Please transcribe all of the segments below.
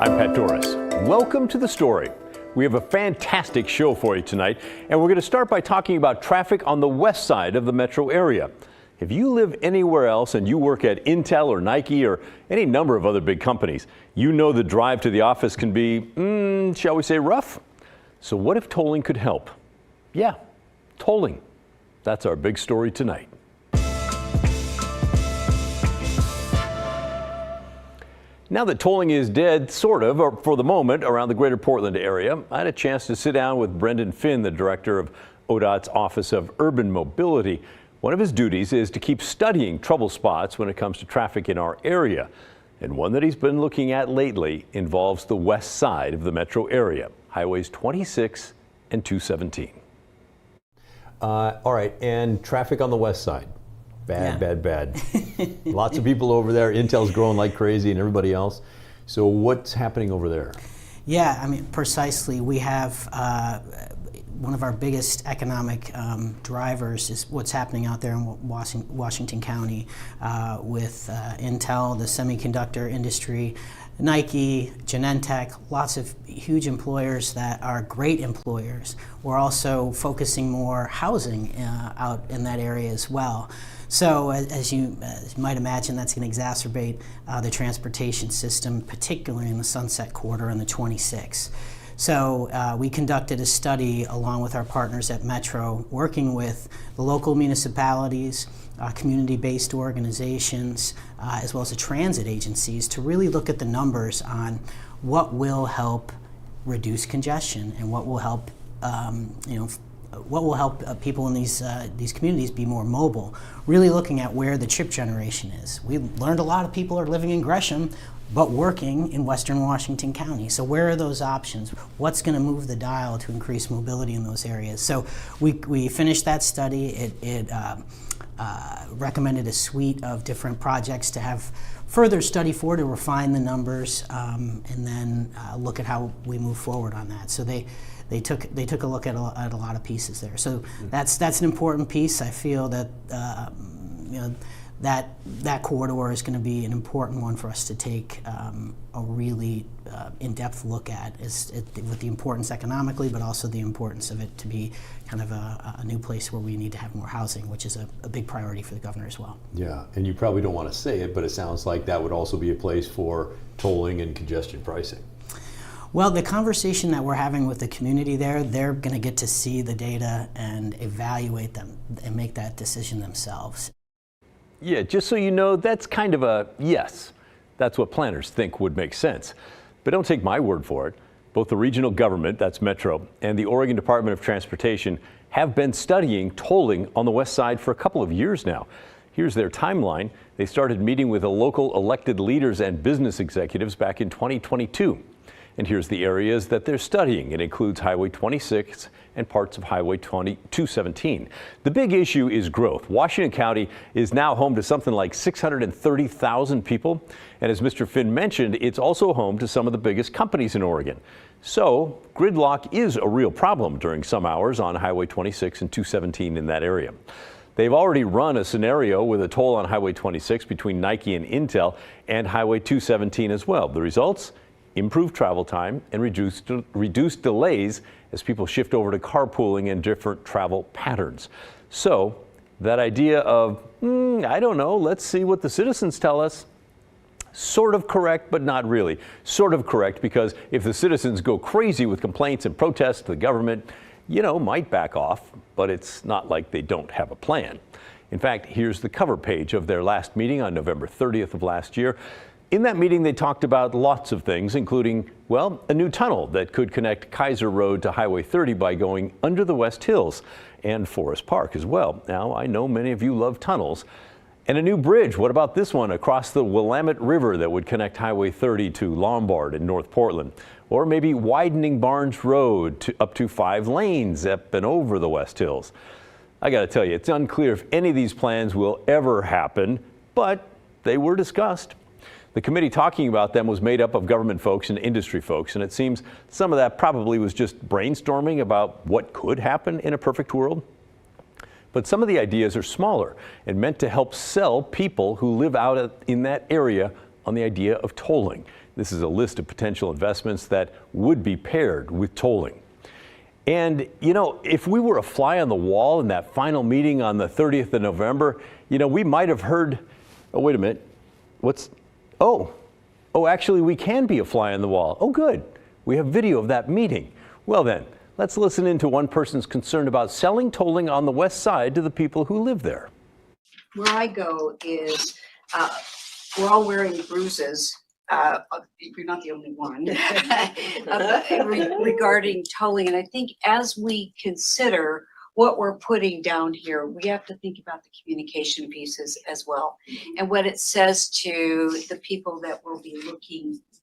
I'm Pat Doris. Welcome to The Story. We have a fantastic show for you tonight, and we're going to start by talking about traffic on the west side of the metro area. If you live anywhere else and you work at Intel or Nike or any number of other big companies, you know the drive to the office can be, shall we say, rough? So what if tolling could help? Yeah, tolling. That's our big story tonight. Now that tolling is dead, sort of, or for the moment, around the greater Portland area, I had a chance to sit down with Brendan Finn, the director of ODOT's Office of Urban Mobility. One of his duties is to keep studying trouble spots when it comes to traffic in our area. And one that he's been looking at lately involves the west side of the metro area, highways 26 and 217. All right, and traffic on the west side. Bad. Lots of people over there. Intel's growing like crazy and everybody else. So what's happening over there? Yeah, I mean, precisely. We have one of our biggest economic drivers is what's happening out there in Washington County with Intel, the semiconductor industry, Nike, Genentech, lots of huge employers that are great employers. We're also focusing more housing out in that area as well. So as you might imagine, that's going to exacerbate the transportation system, particularly in the Sunset Quarter and the 26. So we conducted a study along with our partners at Metro, working with the local municipalities, community-based organizations, as well as the transit agencies to really look at the numbers on what will help reduce congestion and what will help people in these communities be more mobile, really looking at where the trip generation is. We learned a lot of people are living in Gresham, but working in Western Washington County. So where are those options? What's going to move the dial to increase mobility in those areas? So we finished that study. It recommended a suite of different projects to have further study for, to refine the numbers, and then look at how we move forward on that. So they took a look at a lot of pieces there. So that's an important piece. I feel that that corridor is going to be an important one for us to take a really in-depth look at, with the importance economically, but also the importance of it to be kind of a new place where we need to have more housing, which is a big priority for the governor as well. Yeah, and you probably don't want to say it, but it sounds like that would also be a place for tolling and congestion pricing. Well, the conversation that we're having with the community there, they're going to get to see the data and evaluate them and make that decision themselves. Yeah, just so you know, that's kind of a yes. That's what planners think would make sense. But don't take my word for it. Both the regional government, that's Metro, and the Oregon Department of Transportation have been studying tolling on the west side for a couple of years now. Here's their timeline. They started meeting with the local elected leaders and business executives back in 2022. And here's the areas that they're studying. It includes Highway 26 and parts of Highway 217. The big issue is growth. Washington County is now home to something like 630,000 people. And as Mr. Finn mentioned, it's also home to some of the biggest companies in Oregon. So gridlock is a real problem during some hours on Highway 26 and 217 in that area. They've already run a scenario with a toll on Highway 26 between Nike and Intel, and Highway 217 as well. The results? Improved travel time and reduced delays as people shift over to carpooling and different travel patterns. So that idea of, I don't know, let's see what the citizens tell us, sort of correct, but not really. Sort of correct, because if the citizens go crazy with complaints and protests, the government, might back off, but it's not like they don't have a plan. In fact, here's the cover page of their last meeting on November 30th of last year. In that meeting, they talked about lots of things, including, well, a new tunnel that could connect Kaiser Road to Highway 30 by going under the West Hills, and Forest Park as well. Now, I know many of you love tunnels. And a new bridge. What about this one across the Willamette River that would connect Highway 30 to Lombard in North Portland? Or maybe widening Barnes Road up to 5 lanes up and over the West Hills. I got to tell you, it's unclear if any of these plans will ever happen, but they were discussed. The committee talking about them was made up of government folks and industry folks, and it seems some of that probably was just brainstorming about what could happen in a perfect world. But some of the ideas are smaller and meant to help sell people who live out in that area on the idea of tolling. This is a list of potential investments that would be paired with tolling. And, you know, if we were a fly on the wall in that final meeting on the 30th of November, you know, we might have heard, oh, wait a minute, actually, we can be a fly on the wall. Oh, good. We have video of that meeting. Well, then, let's listen in to one person's concern about selling tolling on the west side to the people who live there. Where I go is, we're all wearing bruises. You're not the only one regarding tolling. And I think as we consider what we're putting down here, we have to think about the communication pieces as well, and what it says to the people that will be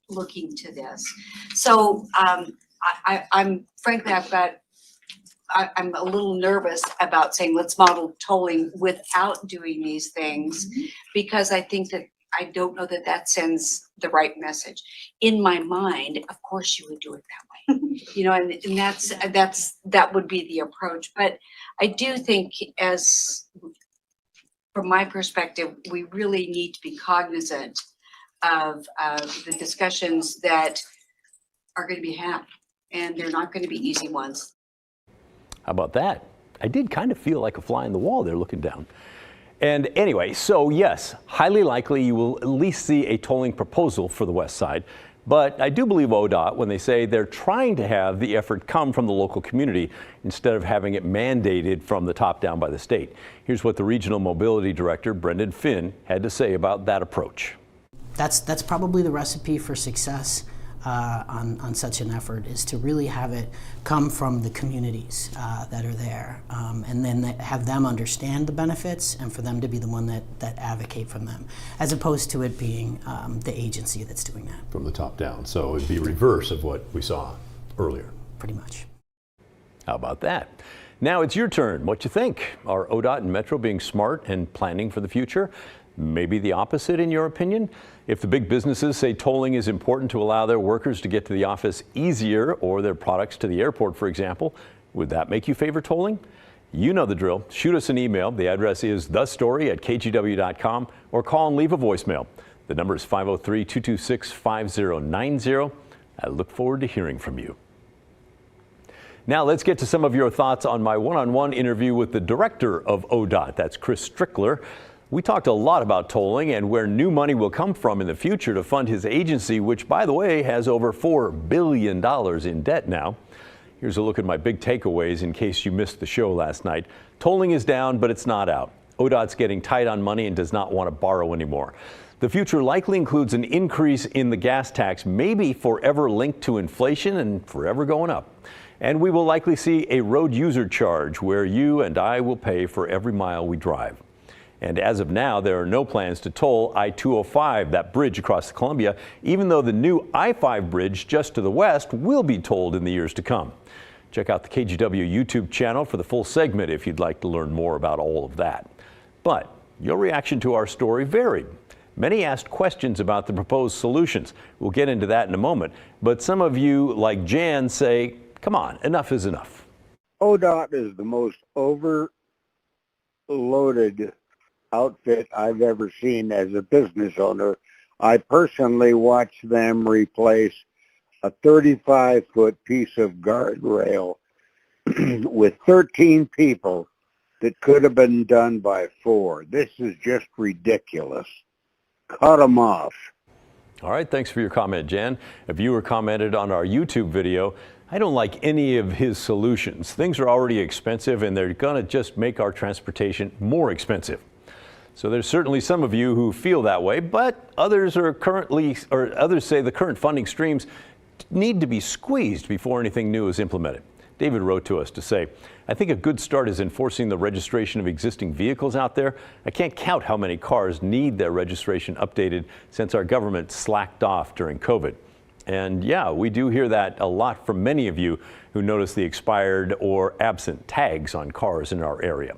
looking to this. So I'm frankly, I'm a little nervous about saying let's model tolling without doing these things, because I think that I don't know that that sends the right message. In my mind, of course you would do it that way, you know, and that would be the approach. But I do think, as from my perspective, we really need to be cognizant of the discussions that are going to be had, and they're not going to be easy ones. How about that? I did kind of feel like a fly in the wall there looking down. And anyway, so yes, highly likely you will at least see a tolling proposal for the west side. But I do believe ODOT when they say they're trying to have the effort come from the local community instead of having it mandated from the top down by the state. Here's what the Regional Mobility Director, Brendan Finn, had to say about that approach. That's probably the recipe for success on such an effort, is to really have it come from the communities that are there, and then have them understand the benefits, and for them to be the one that advocate from them, as opposed to it being the agency that's doing that. From the top down. So it'd be reverse of what we saw earlier. Pretty much. How about that? Now it's your turn. What you think? Are ODOT and Metro being smart and planning for the future? Maybe the opposite in your opinion? If the big businesses say tolling is important to allow their workers to get to the office easier, or their products to the airport, for example, would that make you favor tolling? You know the drill. Shoot us an email. The address is thestory@kgw.com, or call and leave a voicemail. The number is 503-226-5090. I look forward to hearing from you. Now let's get to some of your thoughts on my one-on-one interview with the director of ODOT. That's Chris Strickler. We talked a lot about tolling and where new money will come from in the future to fund his agency, which, by the way, has over $4 billion in debt now. Here's a look at my big takeaways in case you missed the show last night. Tolling is down, but it's not out. ODOT's getting tight on money and does not want to borrow anymore. The future likely includes an increase in the gas tax, maybe forever linked to inflation and forever going up. And we will likely see a road user charge where you and I will pay for every mile we drive. And as of now, there are no plans to toll I-205, that bridge across the Columbia, even though the new I-5 bridge just to the west will be tolled in the years to come. Check out the KGW YouTube channel for the full segment if you'd like to learn more about all of that. But your reaction to our story varied. Many asked questions about the proposed solutions. We'll get into that in a moment. But some of you, like Jan, say, come on, enough is enough. ODOT is the most overloaded outfit I've ever seen as a business owner. I personally watched them replace a 35-foot piece of guardrail with 13 people that could have been done by 4. This is just ridiculous. Cut them off. All right, thanks for your comment, Jan. A viewer commented on our YouTube video, I don't like any of his solutions. Things are already expensive and they're going to just make our transportation more expensive. So there's certainly some of you who feel that way, but others say the current funding streams need to be squeezed before anything new is implemented. David wrote to us to say, I think a good start is enforcing the registration of existing vehicles out there. I can't count how many cars need their registration updated since our government slacked off during COVID. And yeah, we do hear that a lot from many of you who notice the expired or absent tags on cars in our area.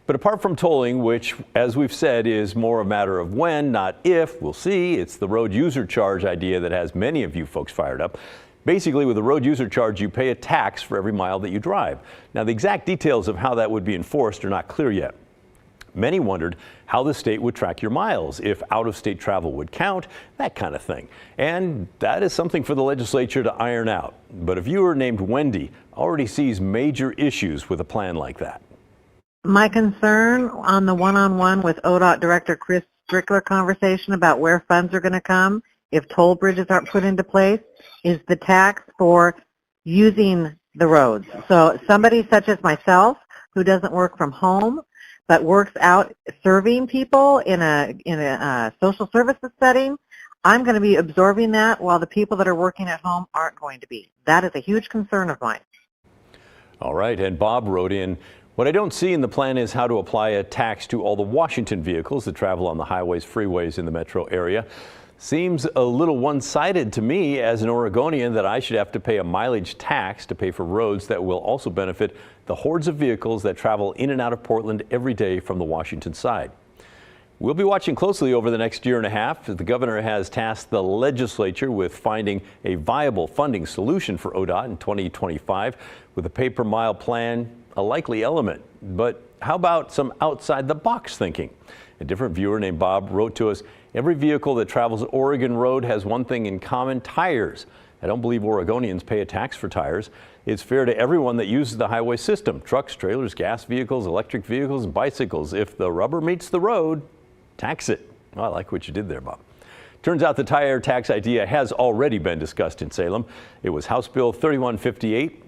But apart from tolling, which, as we've said, is more a matter of when, not if, we'll see. It's the road user charge idea that has many of you folks fired up. Basically, with a road user charge, you pay a tax for every mile that you drive. Now, the exact details of how that would be enforced are not clear yet. Many wondered how the state would track your miles, if out-of-state travel would count, that kind of thing. And that is something for the legislature to iron out. But a viewer named Wendy already sees major issues with a plan like that. My concern on the one-on-one with ODOT Director Chris Strickler conversation about where funds are going to come if toll bridges aren't put into place is the tax for using the roads. So somebody such as myself who doesn't work from home but works out serving people in a social services setting, I'm going to be absorbing that while the people that are working at home aren't going to be. That is a huge concern of mine. All right, and Bob wrote in, what I don't see in the plan is how to apply a tax to all the Washington vehicles that travel on the highways, freeways in the metro area. Seems a little one-sided to me as an Oregonian that I should have to pay a mileage tax to pay for roads that will also benefit the hordes of vehicles that travel in and out of Portland every day from the Washington side. We'll be watching closely over the next year and a half as the governor has tasked the legislature with finding a viable funding solution for ODOT in 2025 with a pay-per-mile plan, a likely element. But how about some outside-the-box thinking? A different viewer named Bob wrote to us, every vehicle that travels Oregon Road has one thing in common, tires. I don't believe Oregonians pay a tax for tires. It's fair to everyone that uses the highway system, trucks, trailers, gas vehicles, electric vehicles, and bicycles. If the rubber meets the road, tax it. Well, I like what you did there, Bob. Turns out the tire tax idea has already been discussed in Salem. It was House Bill 3158.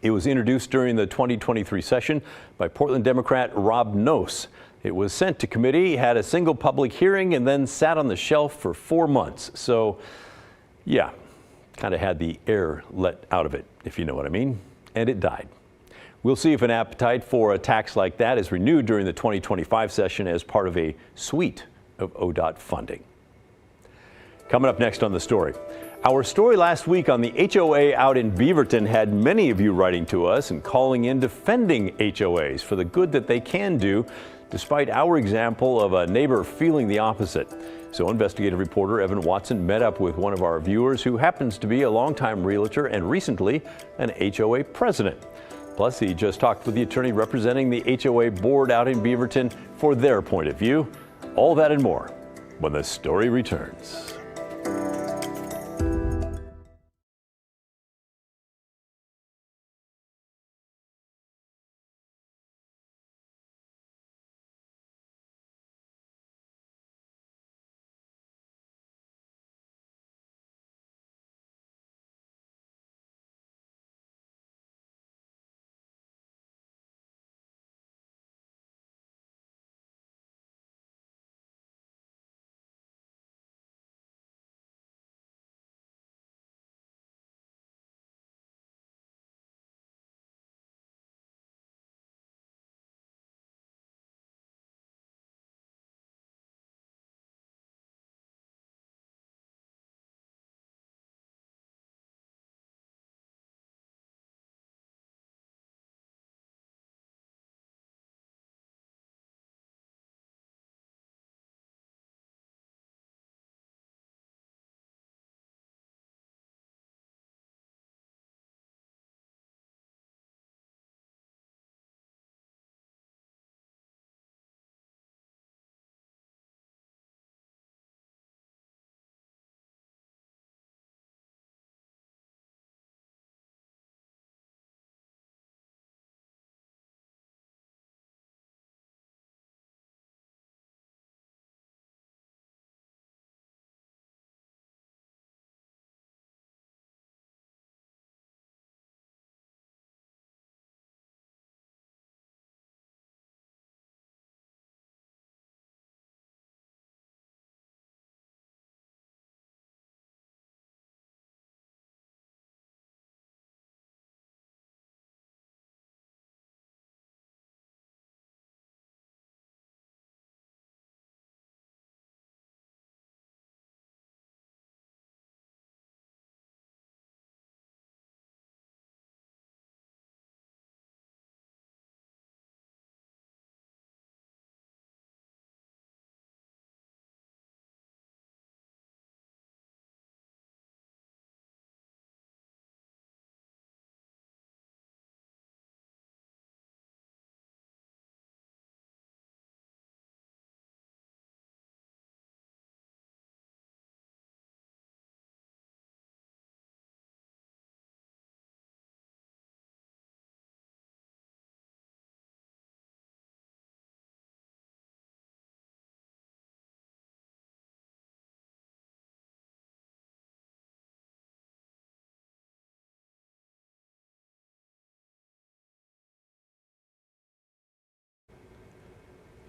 It was introduced during the 2023 session by Portland Democrat Rob Noce. It was sent to committee, had a single public hearing, and then sat on the shelf for 4 months. So, yeah, kind of had the air let out of it, if you know what I mean. And it died. We'll see if an appetite for a tax like that is renewed during the 2025 session as part of a suite of ODOT funding. Coming up next on The Story. Our story last week on the HOA out in Beaverton had many of you writing to us and calling in defending HOAs for the good that they can do, despite our example of a neighbor feeling the opposite. So investigative reporter Evan Watson met up with one of our viewers who happens to be a longtime realtor and recently an HOA president. Plus, he just talked with the attorney representing the HOA board out in Beaverton for their point of view. All that and more when The Story returns.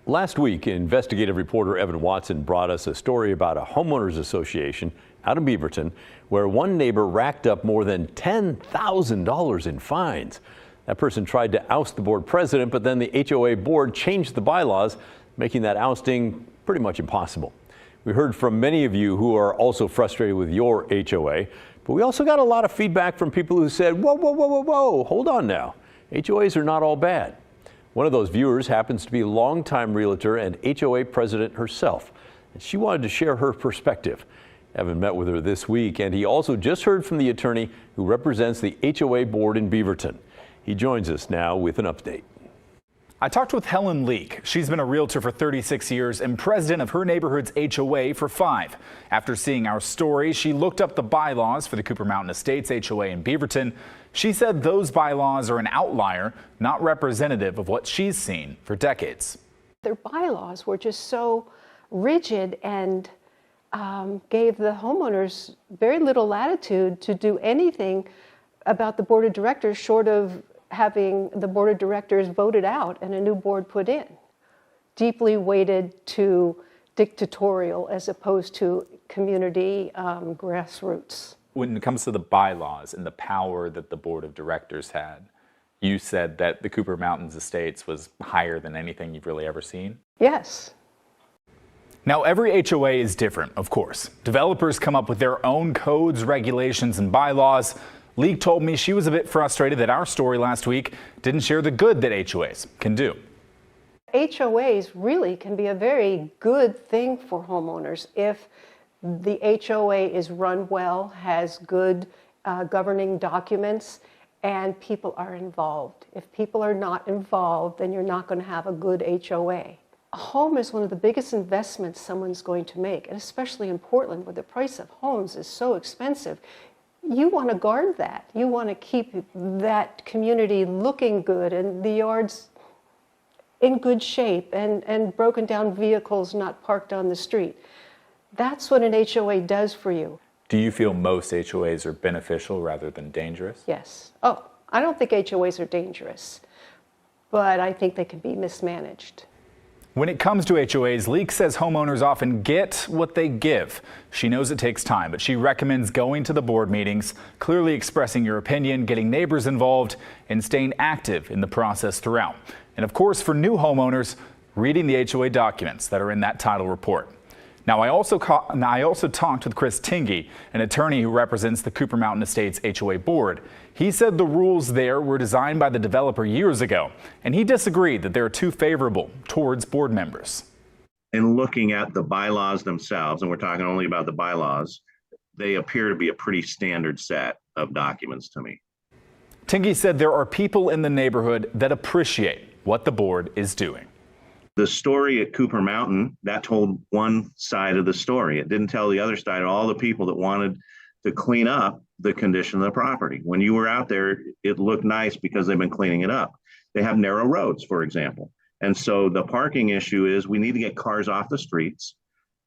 Last week, investigative reporter Evan Watson brought us a story about a homeowners association out in Beaverton where one neighbor racked up more than $10,000 in fines. That person tried to oust the board president, but then the HOA board changed the bylaws, making that ousting pretty much impossible. We heard from many of you who are also frustrated with your HOA, but we also got a lot of feedback from people who said, whoa, whoa, whoa, whoa, whoa, hold on now. HOAs are not all bad. One of those viewers happens to be a longtime realtor and HOA president herself, and she wanted to share her perspective. Evan met with her this week, and he also just heard from the attorney who represents the HOA board in Beaverton. He joins us now with an update. I talked with Helen Leake. She's been a realtor for 36 years and president of her neighborhood's HOA for 5. After seeing our story, she looked up the bylaws for the Cooper Mountain Estates HOA in Beaverton. She said those bylaws are an outlier, not representative of what she's seen for decades. Their bylaws were just so rigid and gave the homeowners very little latitude to do anything about the board of directors short of having the board of directors voted out and a new board put in. Deeply weighted to dictatorial as opposed to community grassroots. When it comes to the bylaws and the power that the board of directors had, you said that the Cooper Mountains Estates was higher than anything you've really ever seen? Yes. Now, every HOA is different, of course. Developers come up with their own codes, regulations, and bylaws. Leake told me she was a bit frustrated that our story last week didn't share the good that HOAs can do. HOAs really can be a very good thing for homeowners if the HOA is run well, has good governing documents, and people are involved. If people are not involved, then you're not going to have a good HOA. A home is one of the biggest investments someone's going to make, and especially in Portland, where the price of homes is so expensive. You want to guard that. You want to keep that community looking good and the yards in good shape and broken down vehicles not parked on the street. That's what an HOA does for you. Do you feel most HOAs are beneficial rather than dangerous? Yes. Oh, I don't think HOAs are dangerous, but I think they can be mismanaged. When it comes to HOAs, Leake says homeowners often get what they give. She knows it takes time, but she recommends going to the board meetings, clearly expressing your opinion, getting neighbors involved, and staying active in the process throughout. And of course, for new homeowners, reading the HOA documents that are in that title report. Now, I also talked with Chris Tingey, an attorney who represents the Cooper Mountain Estates HOA board. He said the rules there were designed by the developer years ago, and he disagreed that they're too favorable towards board members. In looking at the bylaws themselves, and we're talking only about the bylaws, they appear to be a pretty standard set of documents to me. Tingey said there are people in the neighborhood that appreciate what the board is doing. The story at Cooper Mountain, that told one side of the story. It didn't tell the other side of all the people that wanted to clean up the condition of the property. When you were out there, it looked nice because they've been cleaning it up. They have narrow roads, for example. And so the parking issue is we need to get cars off the streets.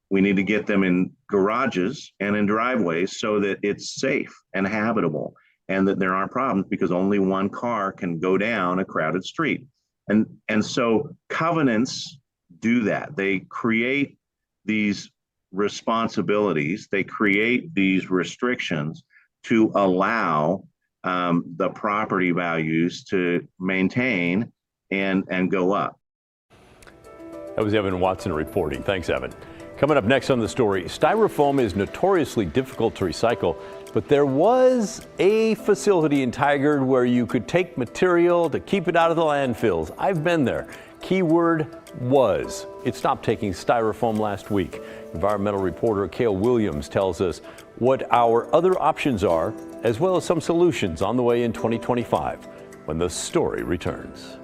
We need to get them in garages and in driveways so that it's safe and habitable and that there aren't problems because only one car can go down a crowded street. And so covenants do that. They create these responsibilities. They create these restrictions to allow the property values to maintain and go up. That was Evan Watson reporting. Thanks, Evan. Coming up next on the story, Styrofoam is notoriously difficult to recycle, but there was a facility in Tigard where you could take material to keep it out of the landfills. I've been there. Keyword was. It stopped taking Styrofoam last week. Environmental reporter Cale Williams tells us what our other options are, as well as some solutions on the way in 2025 when the story returns.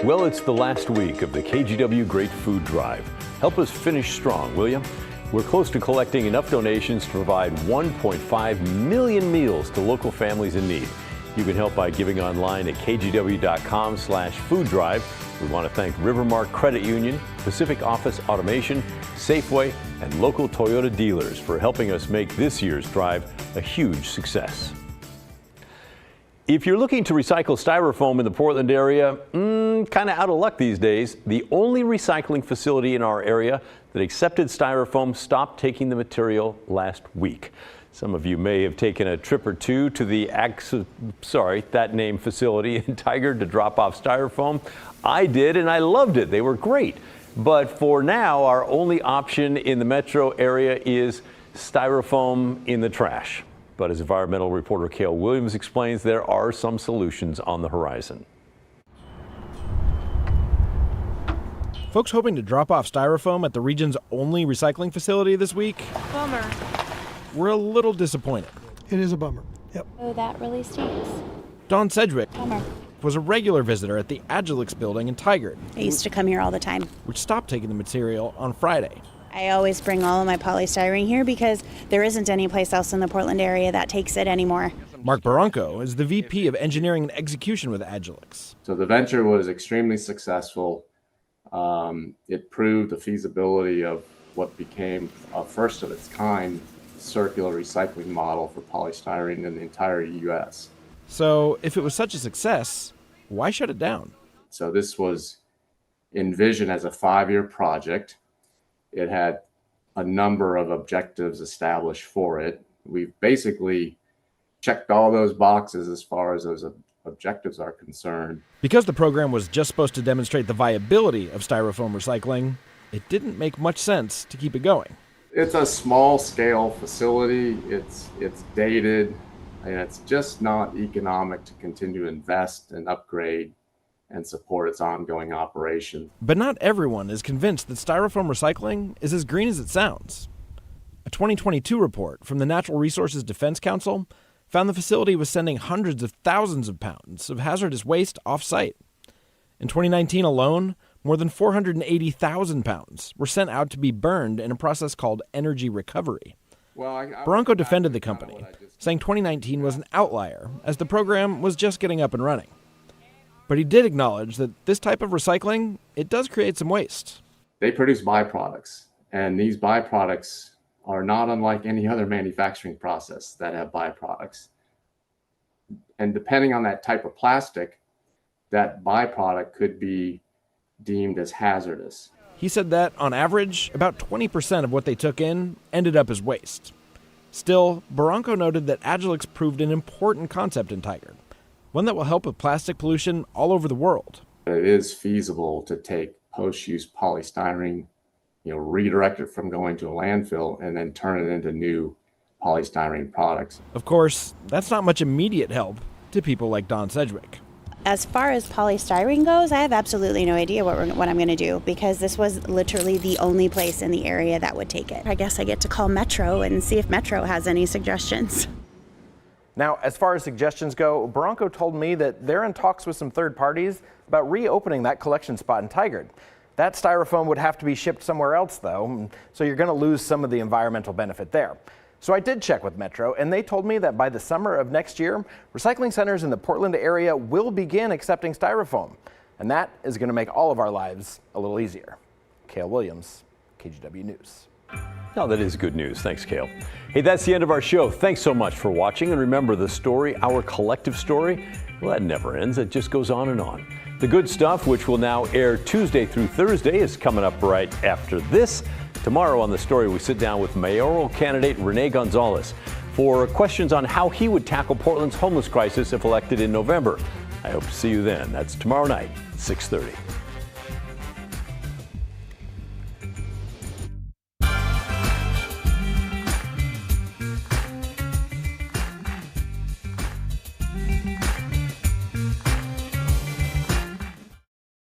Well, it's the last week of the KGW Great Food Drive. Help us finish strong, will you? We're close to collecting enough donations to provide 1.5 million meals to local families in need. You can help by giving online at kgw.com/food drive. We want to thank Rivermark Credit Union, Pacific Office Automation, Safeway, and local Toyota dealers for helping us make this year's drive a huge success. If you're looking to recycle styrofoam in the Portland area, kind of out of luck these days. The only recycling facility in our area that accepted styrofoam stopped taking the material last week. Some of you may have taken a trip or two to the facility in Tigard to drop off styrofoam. I did, and I loved it. They were great. But for now, our only option in the metro area is styrofoam in the trash. But as environmental reporter Cale Williams explains, there are some solutions on the horizon. Folks hoping to drop off styrofoam at the region's only recycling facility this week? Bummer. We're a little disappointed. It is a bummer. Yep. Oh, that really stinks. Dawn Sedgwick Bummer. was a regular visitor at the Agilix building in Tigard, I used to come here all the time. which stopped taking the material on Friday. I always bring all of my polystyrene here because there isn't any place else in the Portland area that takes it anymore. Mark Barranco is the VP of Engineering and Execution with Agilix. So the venture was extremely successful. It proved the feasibility of what became a first of its kind circular recycling model for polystyrene in the entire U.S. So if it was such a success, why shut it down? So this was envisioned as a 5-year project. It had a number of objectives established for it. We've basically checked all those boxes as far as those objectives are concerned. Because the program was just supposed to demonstrate the viability of styrofoam recycling, it didn't make much sense to keep it going. It's a small scale facility. It's dated, and it's just not economic to continue to invest and upgrade and support its ongoing operation. But not everyone is convinced that styrofoam recycling is as green as it sounds. A 2022 report from the Natural Resources Defense Council found the facility was sending hundreds of thousands of pounds of hazardous waste off-site. In 2019 alone, more than 480,000 pounds were sent out to be burned in a process called energy recovery. Barranco defended the company, saying 2019 was an outlier as the program was just getting up and running. But he did acknowledge that this type of recycling, it does create some waste. They produce byproducts, and these byproducts are not unlike any other manufacturing process that have byproducts. And depending on that type of plastic, that byproduct could be deemed as hazardous. He said that, on average, about 20% of what they took in ended up as waste. Still, Barranco noted that Agilix proved an important concept in Tigard, one that will help with plastic pollution all over the world. It is feasible to take post-use polystyrene, redirect it from going to a landfill and then turn it into new polystyrene products. Of course, that's not much immediate help to people like Dawn Sedgwick. As far as polystyrene goes, I have absolutely no idea what I'm going to do because this was literally the only place in the area that would take it. I guess I get to call Metro and see if Metro has any suggestions. Now, as far as suggestions go, Barranco told me that they're in talks with some third parties about reopening that collection spot in Tigard. That styrofoam would have to be shipped somewhere else, though, so you're going to lose some of the environmental benefit there. So I did check with Metro, and they told me that by the summer of next year, recycling centers in the Portland area will begin accepting styrofoam. And that is going to make all of our lives a little easier. Cale Williams, KGW News. Oh, that is good news. Thanks, Cale. Hey, that's the end of our show. Thanks so much for watching. And remember, the story, our collective story, well, that never ends. It just goes on and on. The good stuff, which will now air Tuesday through Thursday, is coming up right after this. Tomorrow on The Story, we sit down with mayoral candidate Rene Gonzalez for questions on how he would tackle Portland's homeless crisis if elected in November. I hope to see you then. That's tomorrow night, 6:30.